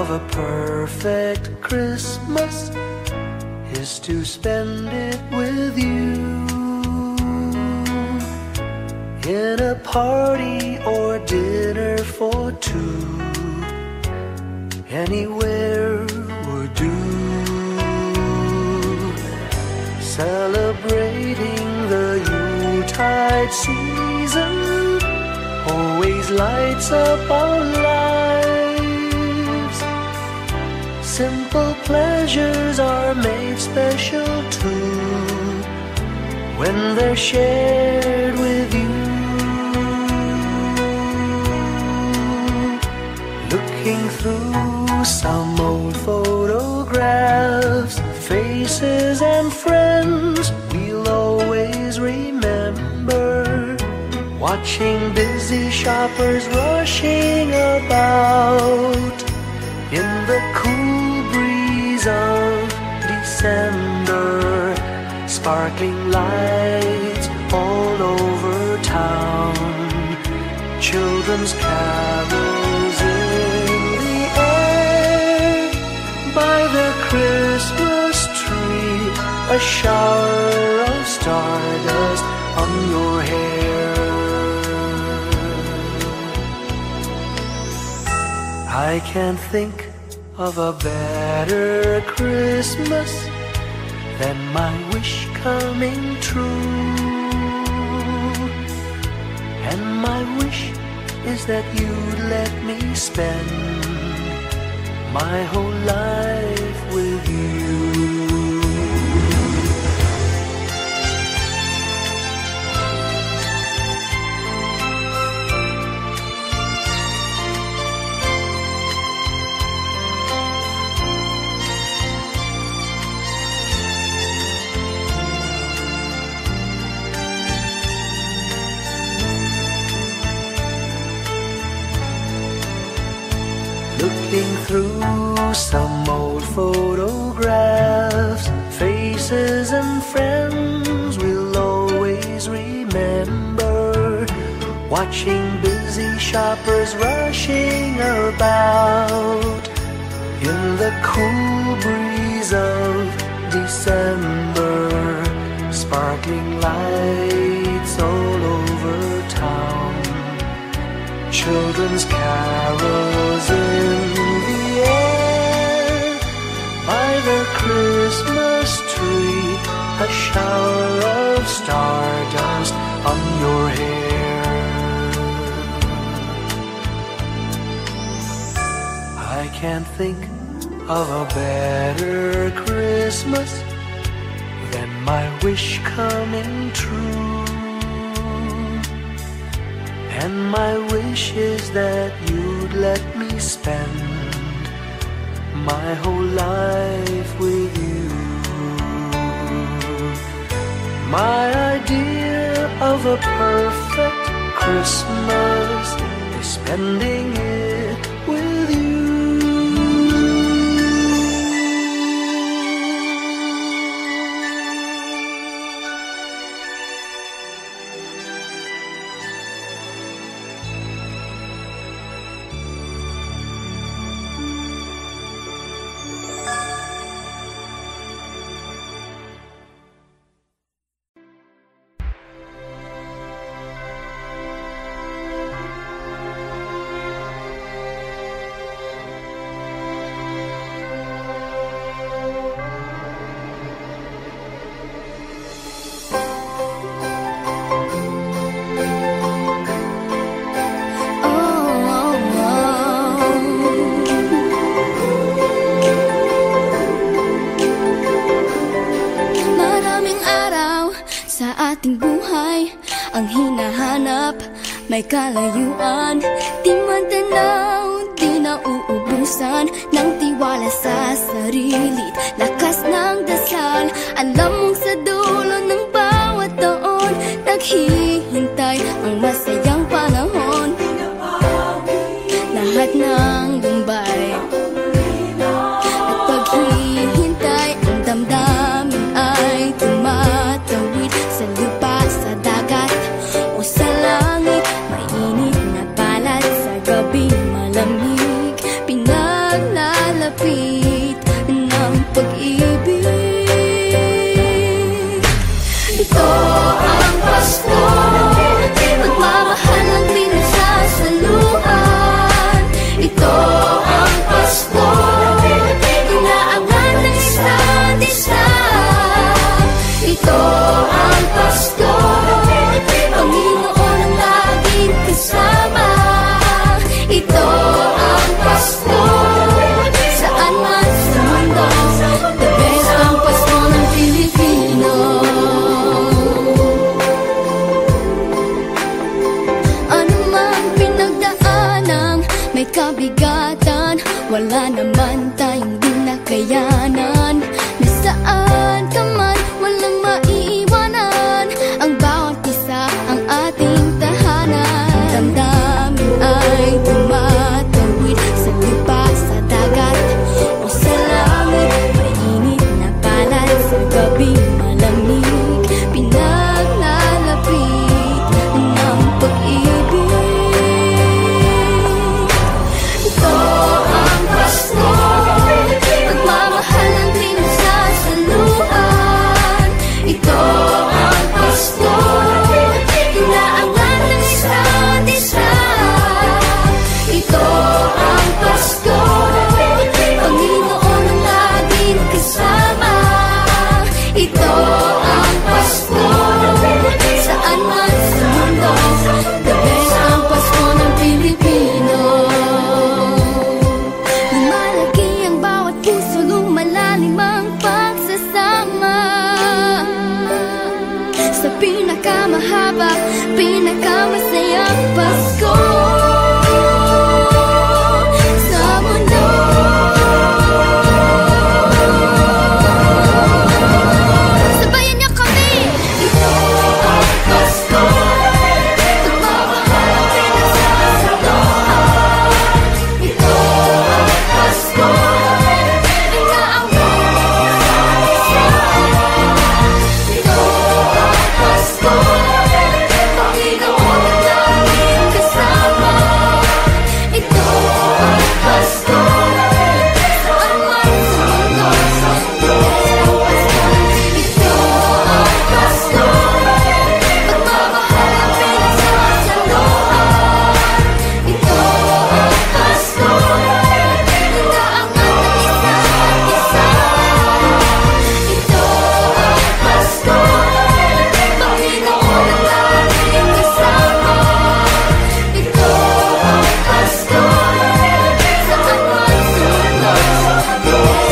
of a perfect Christmas is to spend it with you, in a party or dinner for two. Anywhere would do. Celebrating the Yuletide season always lights up our lives. Simple pleasures are made special too when they're shared with you. Looking through some old photographs, faces and friends we'll always remember. Watching busy shoppers rushing about in the cool breeze of December. Sparkling lights all over town, children's carols in the air. By the Christmas tree, a shower of stardust on your hair. I can't think of a better Christmas than my wish coming true. And my wish is that you'd let me spend my whole life with you. Looking through some old photographs, faces and friends we'll always remember. Watching busy shoppers rushing about in the cool breeze of December. Sparkling lights all over town, children's carols in the air. By the Christmas tree, a shower of stardust on your hair. I can't think of a better Christmas than my wish coming true. And my wish is that you'd let me spend my whole life with you. My idea of a perfect Christmas is spending it with you. May kalayuan, di matanaw, di nauubusan ng tiwala sa sarili't lakas ng dasal. Alam mong sa dulo ng bawat taon, naghihintay ang masayang panahon. Lahat ng lumbay at paghihintay, ang damdamin ay tumatawid sa lupa, sa dagat o sa langit. Mainit na palad sa gabi malamig, pinaglalagyan may kabigatan, wala naman tayong di nakayanan. Nasaan ka man, walang maiiwanan, ang bawat isa ang ating tahanan. Damdamin ay tumatawid sa lupa, sa dagat o sa langit. Mainit na palad sa gabing malamig, pinaglalapit ng pag-ibig. Ito ang Pasko, pagmamahal ang pinagsasaluhan. Ito ang Pasko, inaangat ng isa't isa. Ito ang Pasko, Panginoon ang laging kasama. Ito ang Pasko, saan man sa mundo, the best ang Pasko ng Pilipino. Lumalaki ang bawat puso, lumalalim ang pagsasama. Sa pinakamahaba, pinakamasayang Pasko sa mundo. Sabayan niyo kami! Ito ang Pasko, pagmamahal ang pinagsasaluhan. Ito ang Pasko, inaangat ng isa't isa. Ito ang Pasko, Panginoon ang laging kasama. Ito ang Pasko, saan man sa mundo, the best ang Pasko. Ito ang Pasko, pagmamahal ang pinagsasaluhan. Ito ang Pasko, inaangat ng isa't isa. Ito ang Pasko, Panginoon ang laging kasama. Ito ang Pasko, saan man sa mundo, the best ang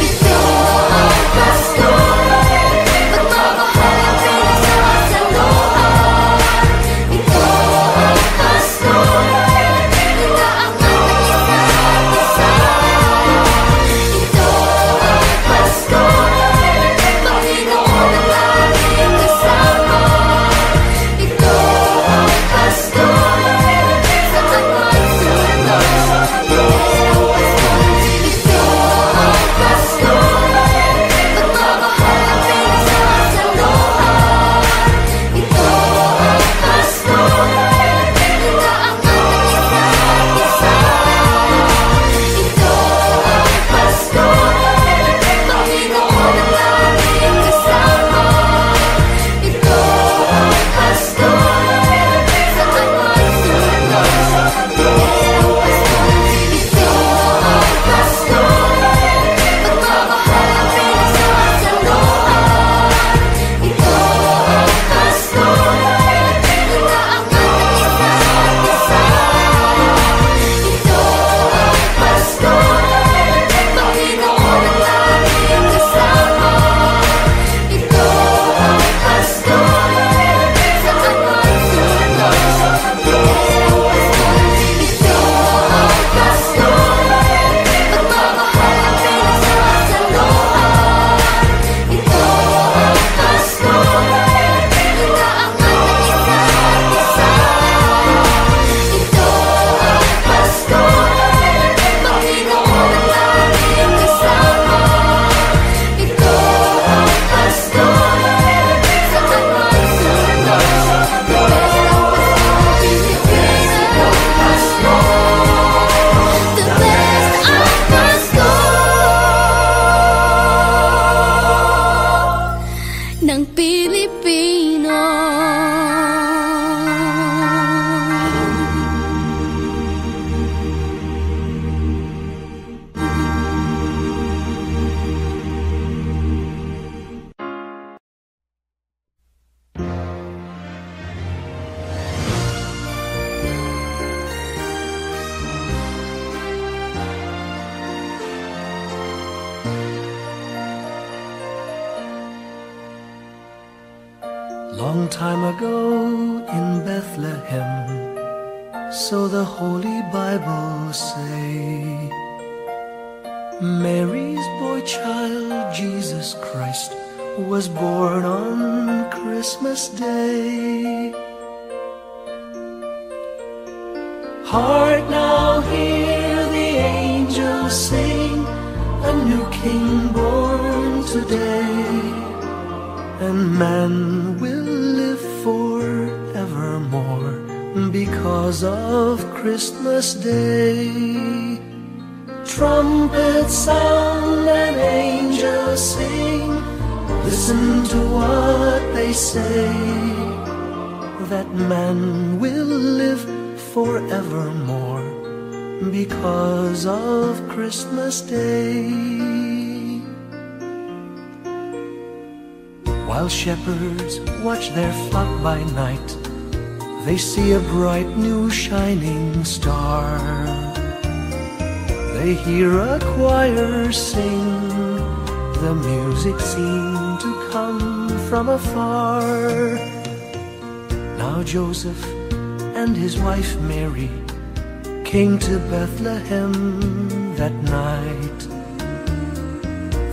Pasko. Ito ang Pasko, pagmamahal ang pinagsasaluhan. Ito ang Pasko, inaangat ng isa't isa. Ito ang Pasko, Panginoon ang laging kasama. Ito ang Pasko, saan man sa mundo, the best ang Pasko. Ito ang Pasko, pagmamahal ang pinagsasaluhan. Ito ang Pasko, inaangat ng isa't isa. Ito ang Pasko, Panginoon ang laging kasama. Ito ang Pasko, saan man sa mundo, the best ang Pasko. Ito ang Pasko, pagmamahal ang pinagsasaluhan. Ito ang Pasko, inaangat ng isa't isa. Ito ang Pasko, Panginoon ang laging kasama. Ito ang Pasko, saan man sa mundo, the best ang Pasko. Ito ang Pasko, pagmamahal ang pinagsasaluhan. Ito ang Pasko, inaangat ng isa't isa. Ito ang Pasko, Panginoon ang laging kasama. Ito ang Pasko, saan man sa mundo, the best ang Pasko. Pilipino Pasko, the best ang Pasko ng Pilipino. Long time ago in Bethlehem, So the Holy Bible say. Mary's boy child, Jesus Christ, was born on Christmas Day. Hark now, hear the angels sing, a new King born today, and man will live forevermore because of Christmas Day. Trumpets sound and angels sing, listen to what they say, that man will live forevermore because of Christmas Day. While shepherds watch their flock by night, they see a bright new shining star. They hear a choir sing, the music seemed to come from afar. Now Joseph and his wife Mary came to Bethlehem that night.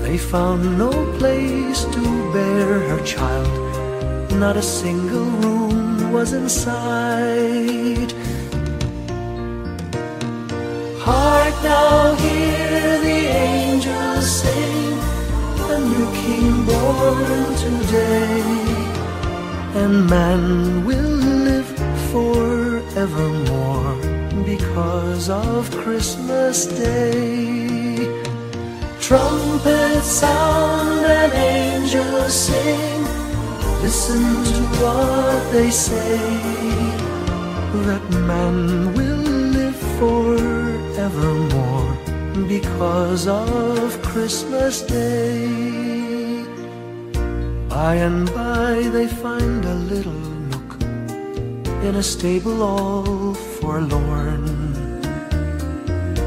They found no place to bear her child, not a single room was in sight. Hark now, hear the angels sing, a new King born today, and man will live forevermore because of Christmas Day. Trumpets sound and angels sing, listen to what they say, that man will live forevermore because of Christmas Day. By and by they find a little nook in a stable all forlorn,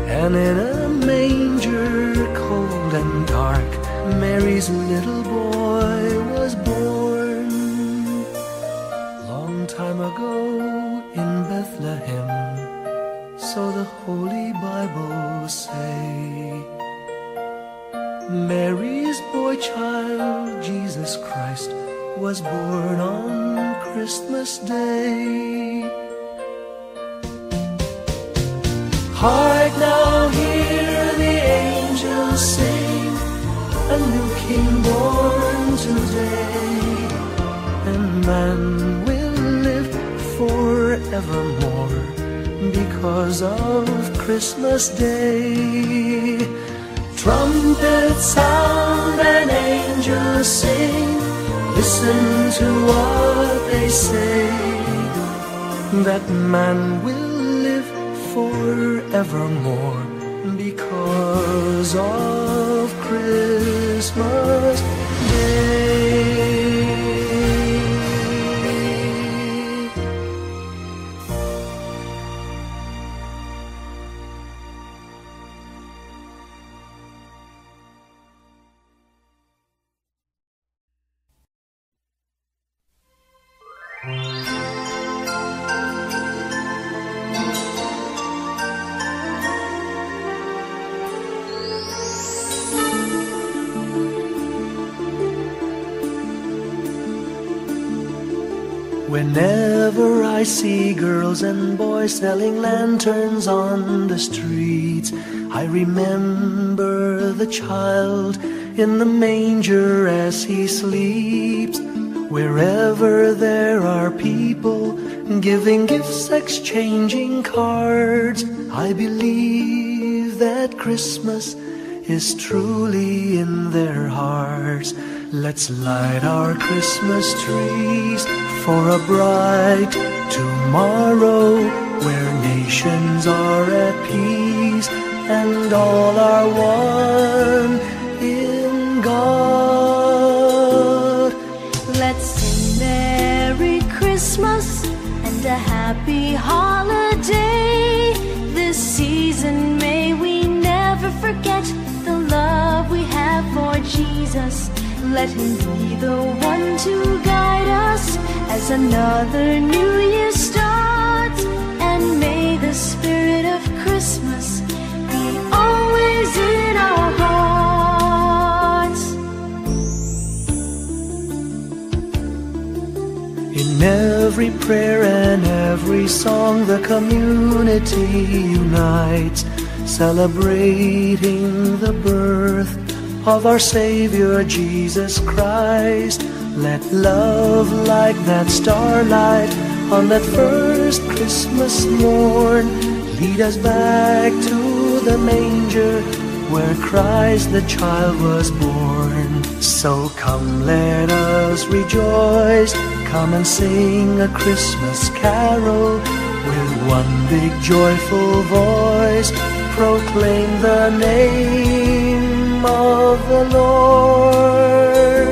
and in a manger cold and dark, Mary's little boy was born. Long time ago in Bethlehem, so the Holy Bible say. Mary's boy child, Jesus Christ, was born on Christmas Day. Hark now, hear the angels sing, a new King born today, and man will live forevermore because of Christmas Day. Trumpets sound and angels sing, listen to what they say, that man will live forevermore because of Christmas Day. Whenever I see girls and boys selling lanterns on the streets, I remember the child in the manger as he sleeps. Wherever there are people giving gifts, exchanging cards, I believe that Christmas is truly in their hearts. Let's light our Christmas trees for a bright tomorrow, where nations are at peace and all are one in God. Let's sing Merry Christmas and a happy holiday. This season may we never forget the love we have for Jesus. Let him be the one to guide us as another new year starts, and may In every prayer and every song, the community unites, celebrating the birth of our Savior Jesus Christ. Let love like that starlight on that first Christmas morn lead us back to the manger where Christ the child was born. So come, let us rejoice, come and sing a Christmas carol with one big joyful voice. Proclaim the name of the Lord.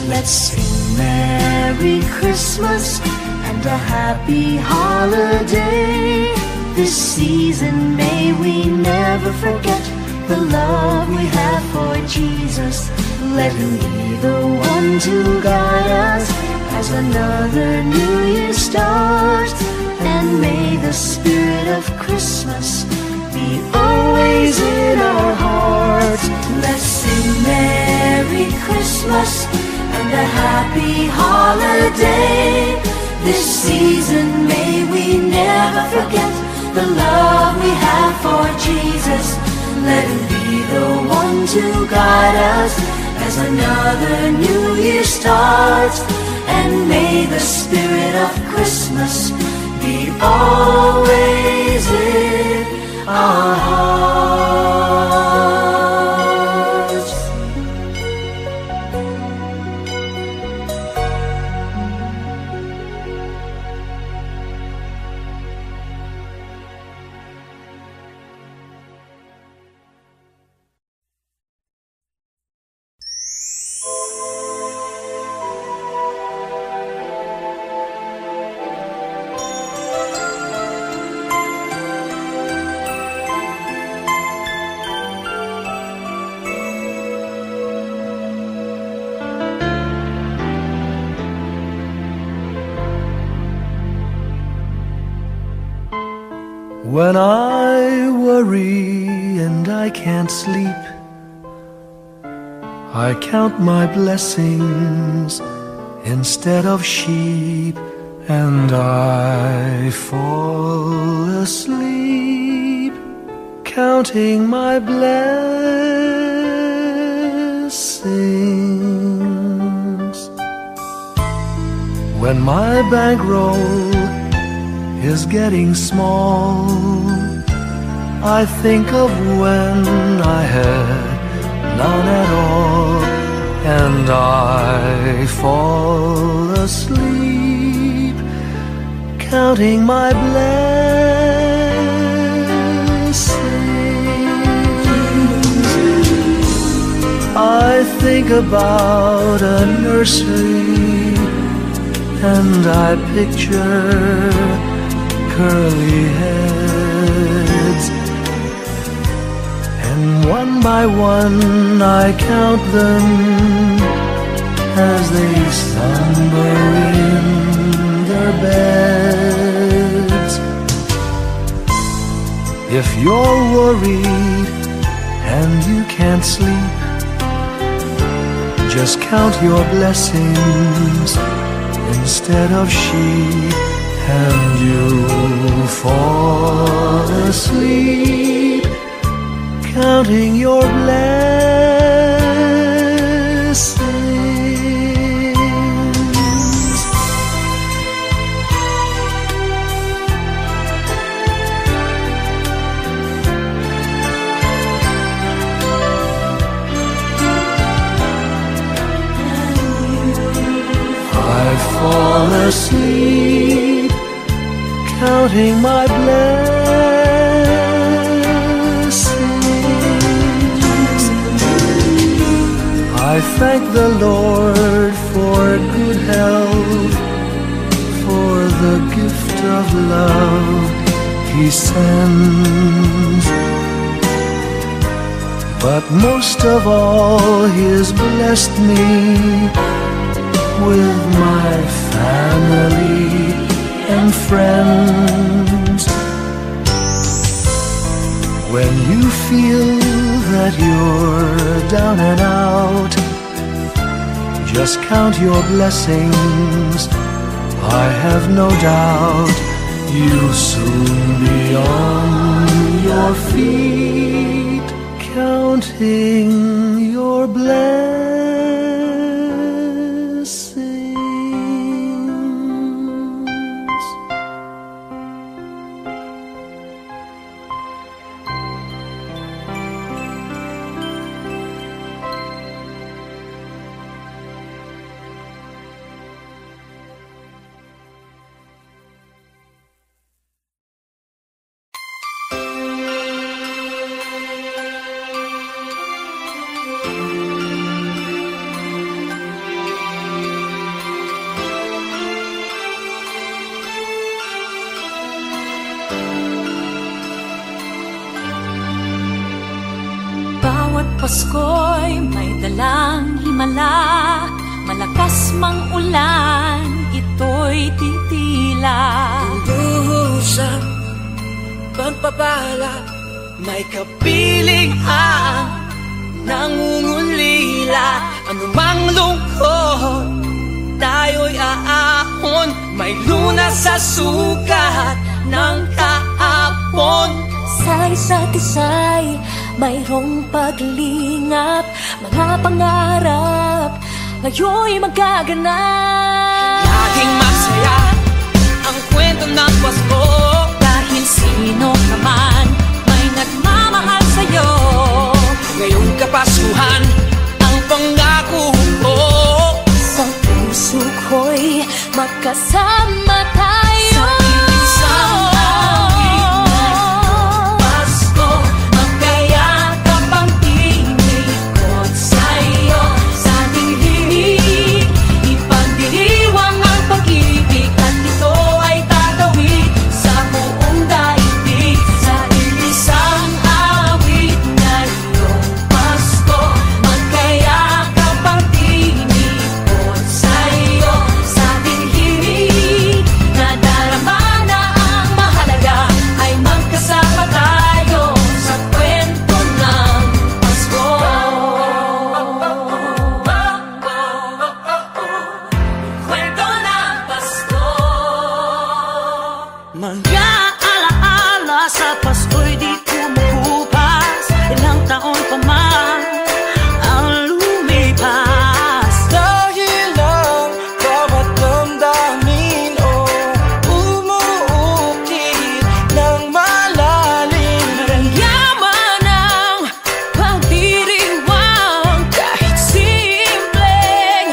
Let's sing Merry Christmas and a happy holiday. This season may we never forget the love we have for Jesus. Let Him be the one to guide us as another new year starts. And may the spirit of Christmas be always in our hearts. Let's sing Merry Christmas and a happy holiday. This season may we never forget the love we have for Jesus. Let Him be the one to guide us as another new year starts. And may the spirit of Christmas be always in our hearts. When I worry and I can't sleep, I count my blessings instead of sheep, and I fall asleep counting my blessings. When my bankroll is getting small, I think of when I had none at all, and I fall asleep counting my blessings. I think about a nursery and I picture curly heads, and one by one I count them as they slumber in their beds. If you're worried and you can't sleep, just count your blessings instead of sheep, and you'll fall asleep counting your blessings. I fall asleep counting my blessings. I thank the Lord for good health, for the gift of love He sends. But most of all, He has blessed me with my family and friends. When you feel that you're down and out, just count your blessings I have no doubt you'll soon be on your feet, counting your blessings. Pasko'y may dalang himala, malakas mang ulan, ito'y titila. Luhusang pagpapala, may kapiling ang nangungulila. Anumang lungkot, tayo'y aahon, may lunas sa sukat ng kahapon. Sa isa't isa'y mayroong paglingap, mga pangarap ngayon'y magaganap. Laging masaya ang kwento ng Pasko, dahil sino ka man may nagmamahal sa'yo. ngayong Kapaskuhan ang pangako ko. Sa puso ko'y magkasama tayo Sa isang awit na Pasko, magkayakap ang tinikot sa'yo. Sa ating himig, ipagdiriwang ang pag-ibig, at ito ay tatawid sa buong daigdig. Sa isang awit na iyong Pasko, magkayakap ang tinikot sa'yo. Sa ating himig, nadarama na ang mahalaga, ay magkasama tayo sa kwento ng Pasko. Kwento ng Pasko. Mga alaala sa Pasko'y di kumukupas, ilang taon pa man ang lumipas. Dahil ang bawat damdamin umuukit ng malalim. Yaman ang pagdiriwang, kahit simpleng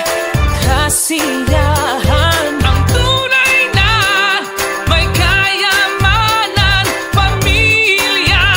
kasiyahan. Ang tunay na may kayamanan, pamilya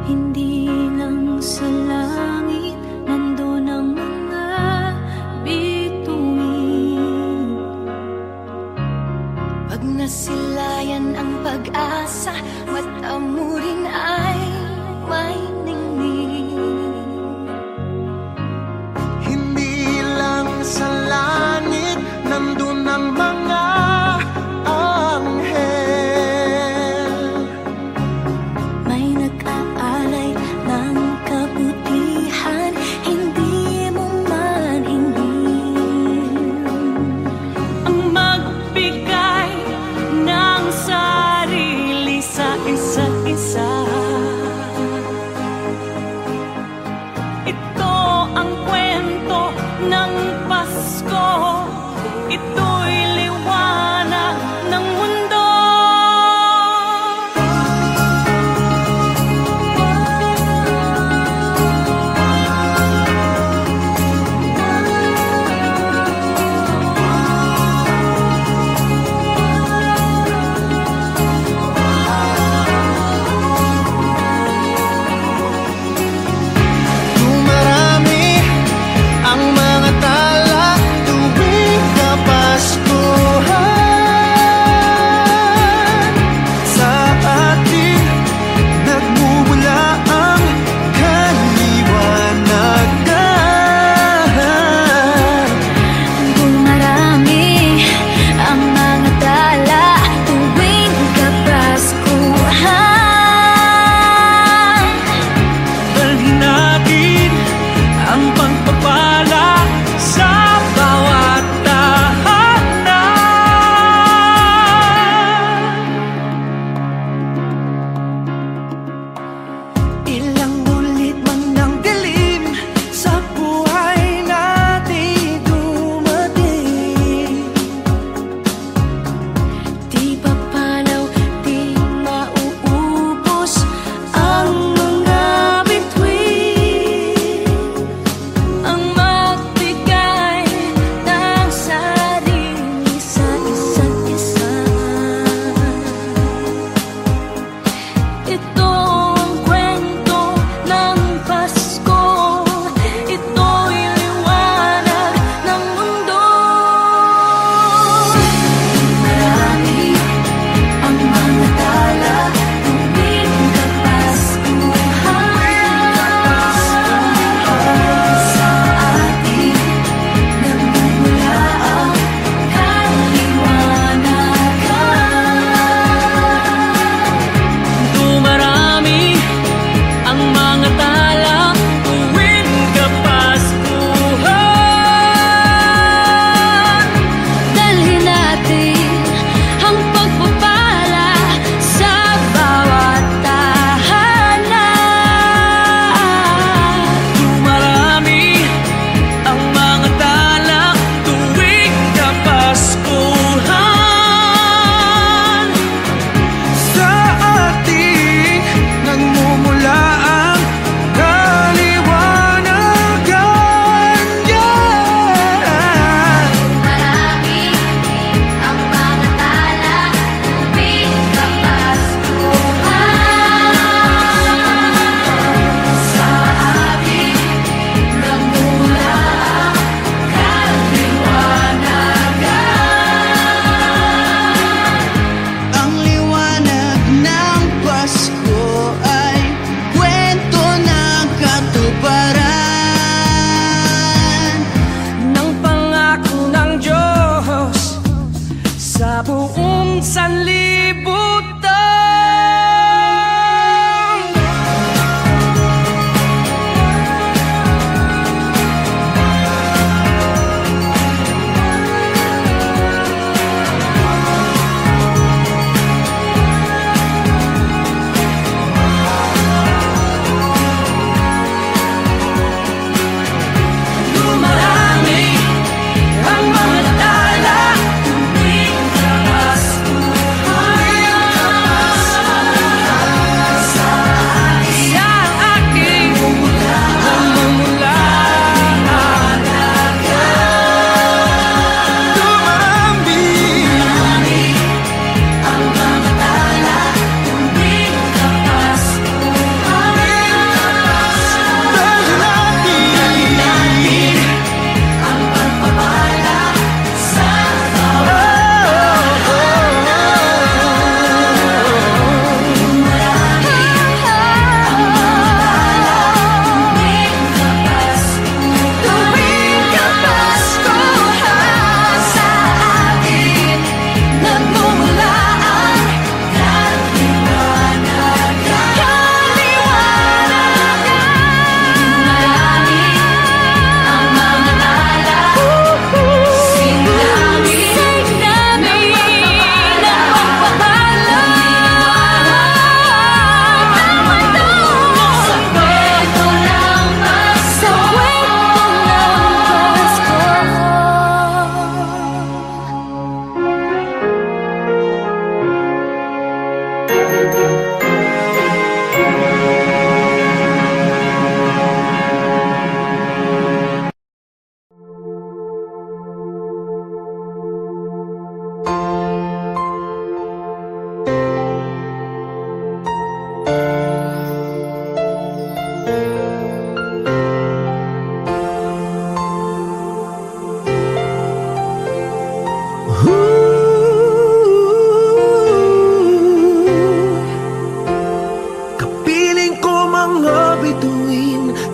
Hindi lang sa langit nandun ang mga bituin. Pag nasilayan ang pag-asa, mata mo rin ay may ningning. Hindi lang sa langit nandun ang mga anghel. May nag-aalay ng kabutihan, hindi mo man hingin. Ang magbigay ng sarili sa isa't isa.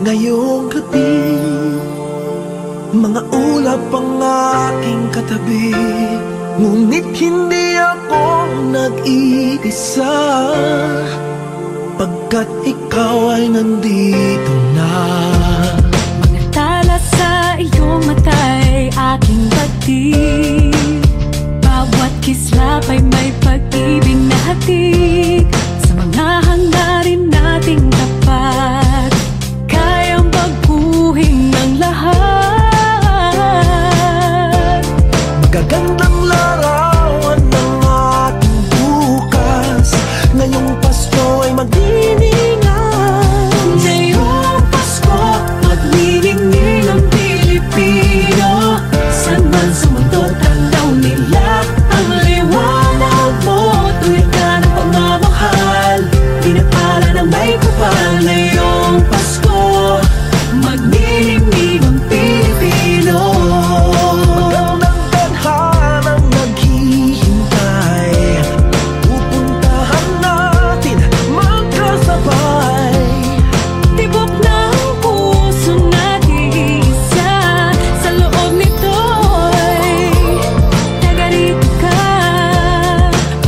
Ngayong gabi, mga ulap ang aking katabi, ngunit hindi ako nag-iisa, pagkat ikaw ay nandito na. Mga tala sa iyong mata'y aking batid, bawat kislap ay may pag-ibig na hatid. Sa mga hangarin nating tapat, kayang baguhin ng lahat. Magagandang larawan ng ating bukas, ngayong Pasko ay magdiningan. Ngayong Pasko, magniningning ang Pilipino. Saan man sa mundo, tanaw nila ang liwanag mo. Tuwid ka ng pagmamahal, pinapala ng may kapal. Ngayong Pasko, magniningning ang Pilipino. Magandang tadhanang naghihintay, pupuntahan natin magkasabay. Tibok ng puso nag-iisa, sa loob nito'y taga-rito ka.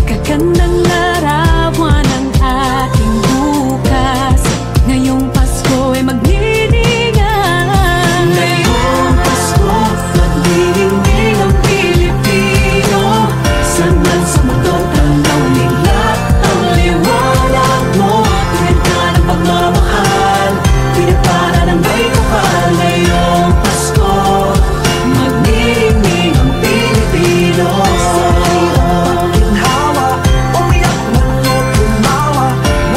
Magagandang larawan ng ating bukas, ngayong Pasko ay magniningan. Ngayong Pasko, magniningning ang Pilipino. Saan man sa mundo, tanaw nila ang liwanag mo. Tuwid ka ng pagmamahal, pinapala ng may kapal. Ngayong Pasko, magniningning ang Pilipino. Ginhawa, umiyak man o tumawa,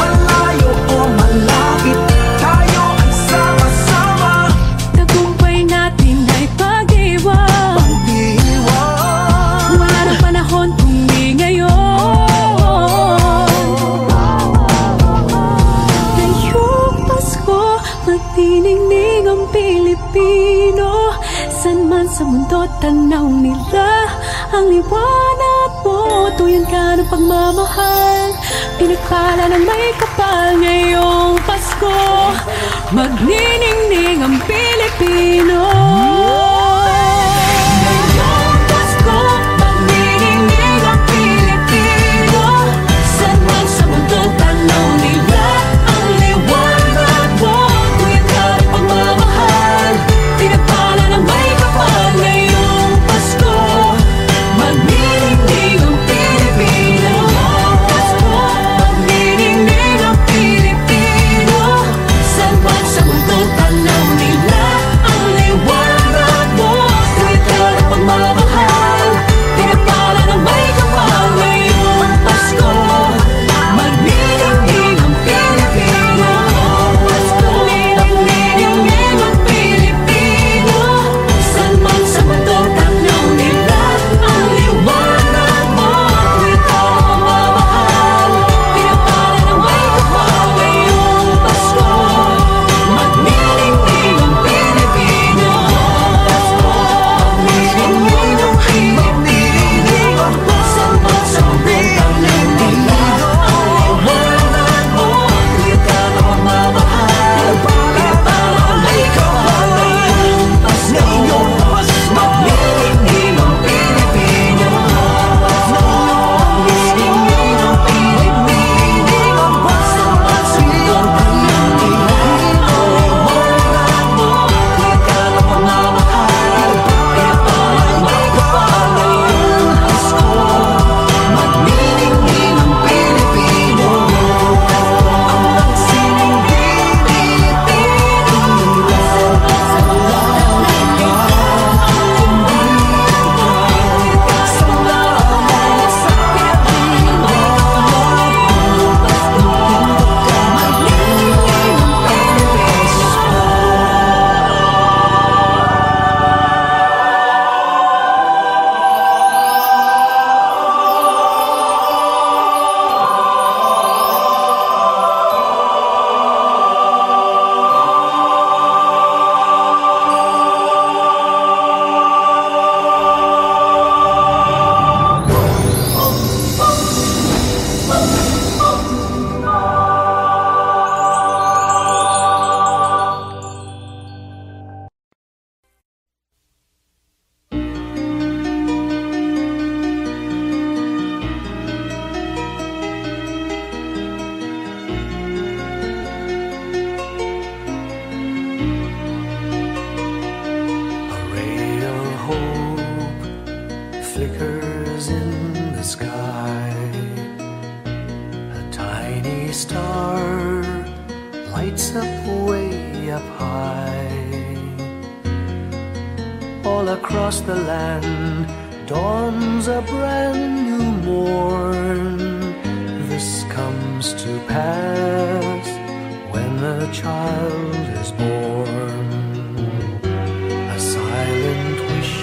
malayo o malapit, tayo ay sama-sama. Tagumpay natin ay pag-iwan, Pag-iwan, wala na panahon kung di ngayon. Ngayong Pasko, magniningning ang Pilipino. Saan man sa mundo, tanaw nila ang liwanag mo. Tuyan ka ng pagmamahal, pinagpala ng may kapal. Ngayong Pasko, magniningning ang Pilipino. Ngayong Pasko, magniningning ang Pilipino. Saan man sa mundo, tanaw nila ang liwanag mo. Tuyan ka ng pagmamahal, pinagpala ng may kapal. Ngayong Pasko, magniningning ang Pilipino. Pasko, magniningning ang Pilipino. Saan man sa mundo, tanaw nila ang liwanag star lights up way up high. All across the land dawns a brand new morn. This comes to pass when a child is born. A silent wish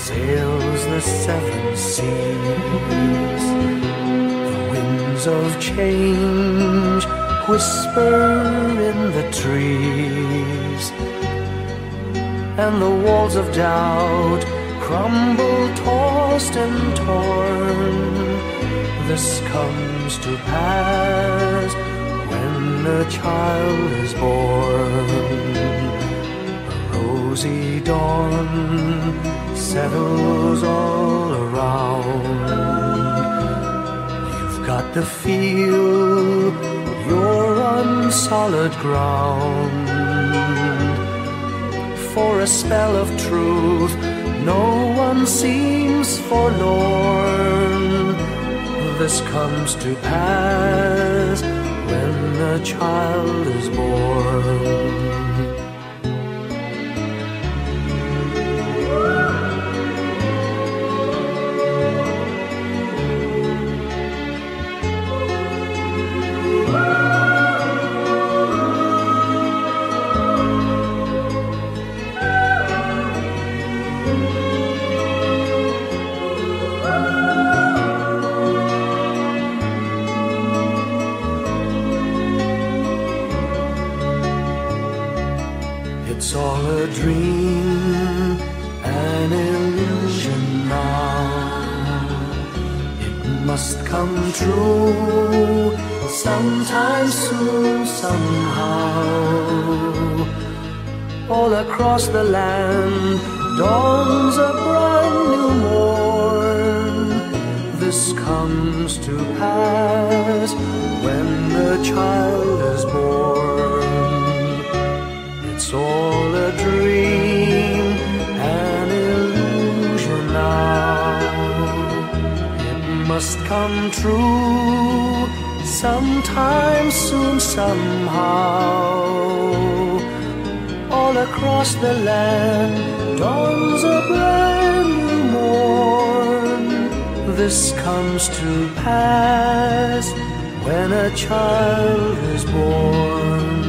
sails the seven seas. The winds of change whisper in the trees, and the walls of doubt crumble, tossed and torn. This comes to pass when a child is born. A rosy dawn settles all around. You've got to feel you're on solid ground. For a spell of truth, no one seems forlorn. This comes to pass when a child is born. It's all a dream, an illusion now. It must come true sometime soon, somehow. All across the land dawns a brand new morn. This comes to pass when the child is born. It's all a dream, an illusion now. It must come true sometime soon, somehow. All across the land dawns a brand new morn. This comes to pass when a child is born.